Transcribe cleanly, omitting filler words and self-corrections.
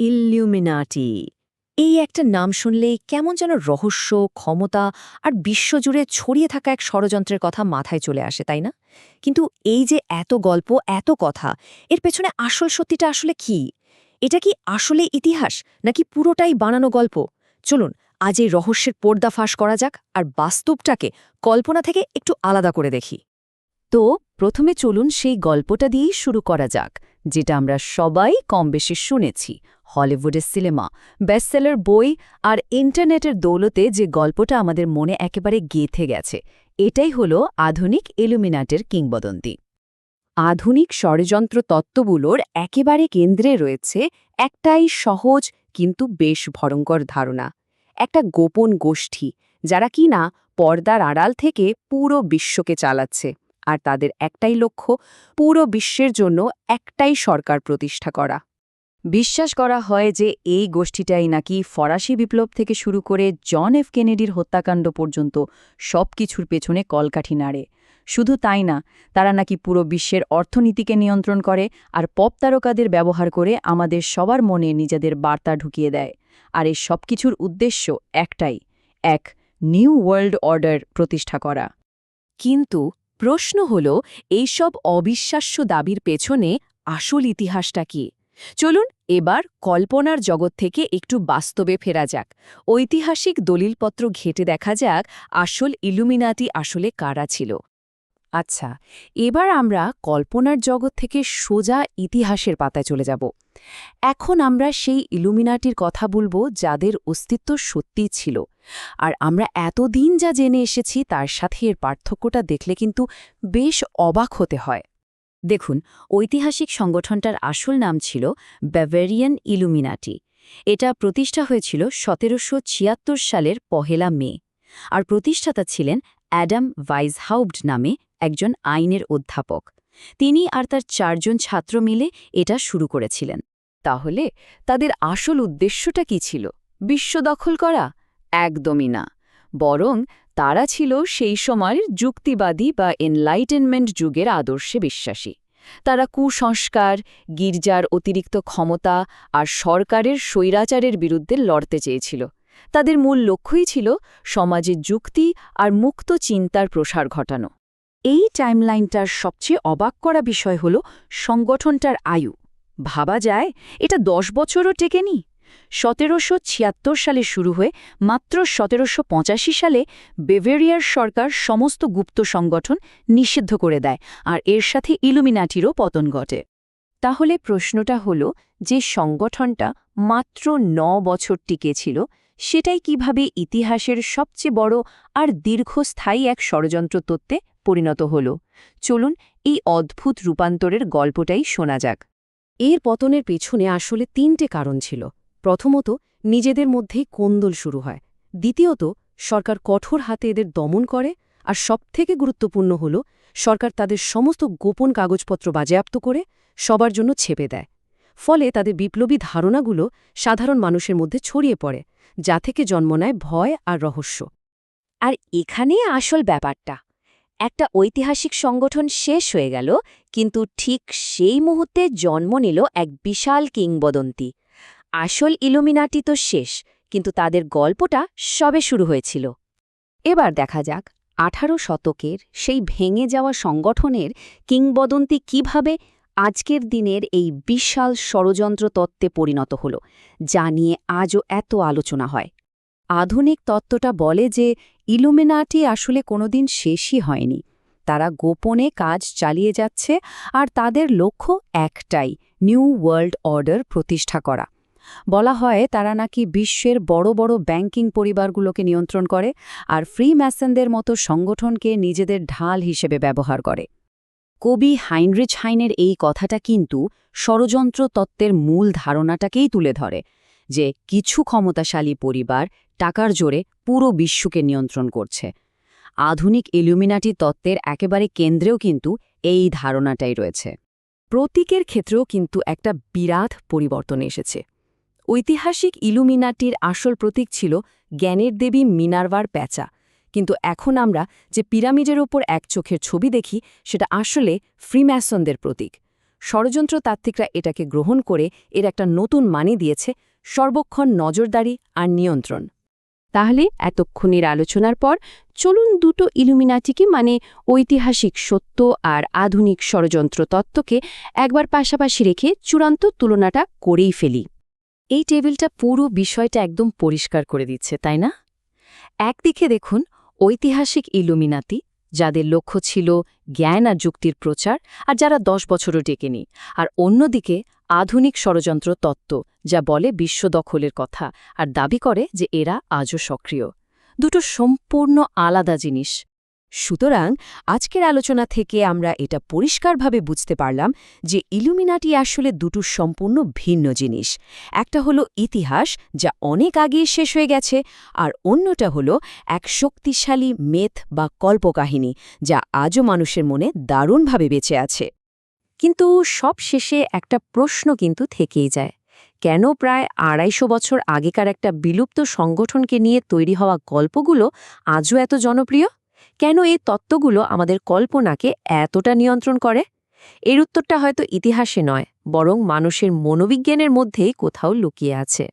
ইল্লুমিনাটি। এই একটা নাম শুনলেই কেমন যেন রহস্য, ক্ষমতা আর বিশ্বজুড়ে ছড়িয়ে থাকা এক ষড়যন্ত্রের কথা মাথায় চলে আসে, তাই না? কিন্তু এই যে এত গল্প, এত কথা, এর পেছনে আসল সত্যিটা আসলে কি? এটা কি আসলে ইতিহাস, নাকি পুরোটাই বানানো গল্প? চলুন আজ এই রহস্যের পর্দা ফাঁস করা যাক আর বাস্তবটাকে কল্পনা থেকে একটু আলাদা করে দেখি। তো প্রথমে চলুন সেই গল্পটা দিয়েই শুরু করা যাক, যেটা আমরা সবাই কম বেশি শুনেছি। হলিউডের সিনেমা, বেস্টসেলার বই আর ইন্টারনেটের দৌলতে যে গল্পটা আমাদের মনে একেবারে গেঁথে গেছে, এটাই হলো আধুনিক ইলুমিনাটের কিংবদন্তি। আধুনিক ষড়যন্ত্র তত্ত্বগুলোর একেবারে কেন্দ্রে রয়েছে একটাই সহজ কিন্তু বেশ ভয়ঙ্কর ধারণা, একটা গোপন গোষ্ঠী যারা কিনা পর্দার আড়াল থেকে পুরো বিশ্বকে চালাচ্ছে, আর তাদের একটাই লক্ষ্য পুরো বিশ্বের জন্য একটাই সরকার প্রতিষ্ঠা করা। বিশ্বাস করা হয় যে এই গোষ্ঠীটাই নাকি ফরাসি বিপ্লব থেকে শুরু করে জন এফ কেনেডির হত্যাকাণ্ড পর্যন্ত সবকিছুর পেছনে কলকাঠি নাড়ে। শুধু তাই না, তারা নাকি পুরো বিশ্বের অর্থনীতিকে নিয়ন্ত্রণ করে আর পপ তারকাদের ব্যবহার করে আমাদের সবার মনে নিজেদের বার্তা ঢুকিয়ে দেয়। আর এই সবকিছুর উদ্দেশ্য একটাই, এক নিউ ওয়ার্ল্ড অর্ডার প্রতিষ্ঠা করা। কিন্তু প্রশ্ন হল, এইসব অবিশ্বাস্য দাবির পেছনে আসল ইতিহাসটা কি? চলুন এবার কল্পনার জগৎ থেকে একটু বাস্তবে ফেরা যাক। ঐতিহাসিক দলিলপত্র ঘেঁটে দেখা যাক আসল ইলুমিনাটি আসলে কারা ছিল। আচ্ছা, এবার আমরা কল্পনার জগৎ থেকে সোজা ইতিহাসের পাতায় চলে যাব। এখন আমরা সেই ইলুমিনাটির কথা বলবো যাদের অস্তিত্ব সত্যিই ছিল। আর আমরা এতদিন যা জেনে এসেছি তার সাথে এর পার্থক্যটা দেখলে কিন্তু বেশ অবাক হতে হয়। দেখুন, ঐতিহাসিক সংগঠনটার আসল নাম ছিল ব্যাভারিয়ান ইলুমিনাটি। এটা প্রতিষ্ঠা হয়েছিল ১৭৭৬ সালের ১ মে। আর প্রতিষ্ঠাতা ছিলেন অ্যাডাম ভাইজহাউপ্ট নামে একজন আইনের অধ্যাপক। তিনি আর তার ৪ জন ছাত্র মিলে এটা শুরু করেছিলেন। তাহলে তাদের আসল উদ্দেশ্যটা কি ছিল? বিশ্ব দখল করা? একদমই না। বরং তারা ছিল সেই সময়ের যুক্তিবাদী বা এনলাইটেনমেন্ট যুগের আদর্শে বিশ্বাসী। তারা কুসংস্কার, গির্জার অতিরিক্ত ক্ষমতা আর সরকারের স্বৈরাচারের বিরুদ্ধে লড়তে চেয়েছিল। তাদের মূল লক্ষ্যই ছিল সমাজে যুক্তি আর মুক্ত চিন্তার প্রসার ঘটানো। এই টাইমলাইনটার সবচেয়ে অবাক করা বিষয় হল সংগঠনটার আয়ু। ভাবা যায়, এটা ১০ বছরও টেকেনি। ১৭৭৬ সালে শুরু হয়ে মাত্র ১৭৮৫ সালে বেভেরিয়ার সরকার সমস্ত গুপ্ত সংগঠন নিষিদ্ধ করে দেয়, আর এর সাথে ইলুমিনাটিরও পতন ঘটে। তাহলে প্রশ্নটা হল, যে সংগঠনটা মাত্র ৯ বছর টিকেছিল, সেটাই কিভাবে ইতিহাসের সবচেয়ে বড় আর দীর্ঘস্থায়ী এক ষড়যন্ত্র তত্ত্বে পরিণত হল? চলুন এই অদ্ভুত রূপান্তরের গল্পটাই শোনা যাক। এর পতনের পেছনে আসলে ৩টে কারণ ছিল। প্রথমত, নিজেদের মধ্যেই কোন্দল শুরু হয়। দ্বিতীয়ত, সরকার কঠোর হাতে এদের দমন করে। আর সবথেকে গুরুত্বপূর্ণ হল, সরকার তাদের সমস্ত গোপন কাগজপত্র বাজেয়াপ্ত করে সবার জন্য ছেপে দেয়। ফলে তাদের বিপ্লবী ধারণাগুলো সাধারণ মানুষের মধ্যে ছড়িয়ে পড়ে, যা থেকে জন্ম নেয় ভয় আর রহস্য। আর এখানেই আসল ব্যাপারটা। একটা ঐতিহাসিক সংগঠন শেষ হয়ে গেল, কিন্তু ঠিক সেই মুহূর্তে জন্ম নিল এক বিশাল কিংবদন্তি। আসল ইলুমিনাটি তো শেষ, কিন্তু তাদের গল্পটা সবে শুরু হয়েছিল। এবার দেখা যাক ১৮ শতকের সেই ভেঙে যাওয়া সংগঠনের কিংবদন্তি কিভাবে আজকের দিনের এই বিশাল ষড়যন্ত্র তত্ত্বে পরিণত হল, যা নিয়ে আজও এত আলোচনা হয়। আধুনিক তত্ত্বটা বলে যে ইলুমিনাটি আসলে কোনোদিন শেষই হয়নি। তারা গোপনে কাজ চালিয়ে যাচ্ছে, আর তাদের লক্ষ্য একটাই, নিউ ওয়ার্ল্ড অর্ডার প্রতিষ্ঠা করা। বলা হয় তারা নাকি বিশ্বের বড় বড় ব্যাংকিং পরিবারগুলোকে নিয়ন্ত্রণ করে, আর ফ্রি ম্যাসনদের মতো সংগঠনকে নিজেদের ঢাল হিসেবে ব্যবহার করে। কবি হাইনরিচ হাইনের এই কথাটা কিন্তু ষড়যন্ত্র তত্ত্বের মূল ধারণাটাকেই তুলে ধরে, যে কিছু ক্ষমতাশালী পরিবার টাকার জোরে পুরো বিশ্বকে নিয়ন্ত্রণ করছে। আধুনিক ইলুমিনাটি তত্ত্বের একেবারে কেন্দ্রেও কিন্তু এই ধারণাটাই রয়েছে। প্রতীকের ক্ষেত্রেও কিন্তু একটা বিরাট পরিবর্তন এসেছে। ঐতিহাসিক ইলুমিনাটির আসল প্রতীক ছিল জ্ঞানের দেবী মিনার্ভার প্যাঁচা, কিন্তু এখন আমরা যে পিরামিডের ওপর এক চোখের ছবি দেখি, সেটা আসলে ফ্রিম্যাসনদের প্রতীক। ষড়যন্ত্রতাত্ত্বিকরা এটাকে গ্রহণ করে এর একটা নতুন মানে দিয়েছে সর্বক্ষণ নজরদারি আর নিয়ন্ত্রণ। তাহলে এতক্ষণের আলোচনার পর চলুন দুটো ইলুমিনাটিকে মানে ঐতিহাসিক সত্য আর আধুনিক ষড়যন্ত্র তত্ত্বকে একবার পাশাপাশি রেখে চূড়ান্ত তুলনাটা করেই ফেলি। এই টেবিলটা পুরো বিষয়টা একদম পরিষ্কার করে দিচ্ছে, তাই না? একদিকে দেখুন ঐতিহাসিক ইলুমিনাতি, যাদের লক্ষ্য ছিল জ্ঞান আর যুক্তির প্রচার, আর যারা 10 বছরও টেকেনি। আর অন্যদিকে আধুনিক ষড়যন্ত্র তত্ত্ব, যা বলে বিশ্ব দখলের কথা আর দাবি করে যে এরা আজও সক্রিয়। দুটো সম্পূর্ণ আলাদা জিনিস। সুতরাং আজকের আলোচনা থেকে আমরা এটা পরিষ্কারভাবে বুঝতে পারলাম যে ইলুমিনাটি আসলে দুটো সম্পূর্ণ ভিন্ন জিনিস। একটা হলো ইতিহাস, যা অনেক আগেই শেষ হয়ে গেছে, আর অন্যটা হলো এক শক্তিশালী মেথ বা কল্পকাহিনী, যা আজও মানুষের মনে দারুণভাবে বেঁচে আছে। কিন্তু সব শেষে একটা প্রশ্ন কিন্তু থেকেই যায়, কেন প্রায় 250 বছর আগেকার একটা বিলুপ্ত সংগঠনকে নিয়ে তৈরি হওয়া গল্পগুলো আজও এত জনপ্রিয়? কেন এই তত্ত্বগুলো আমাদের কল্পনাকে এতটা নিয়ন্ত্রণ করে? এর উত্তরটা হয়তো ইতিহাসে নয়, বরং মানুষের মনোবিজ্ঞানের মধ্যেই কোথাও লুকিয়ে আছে।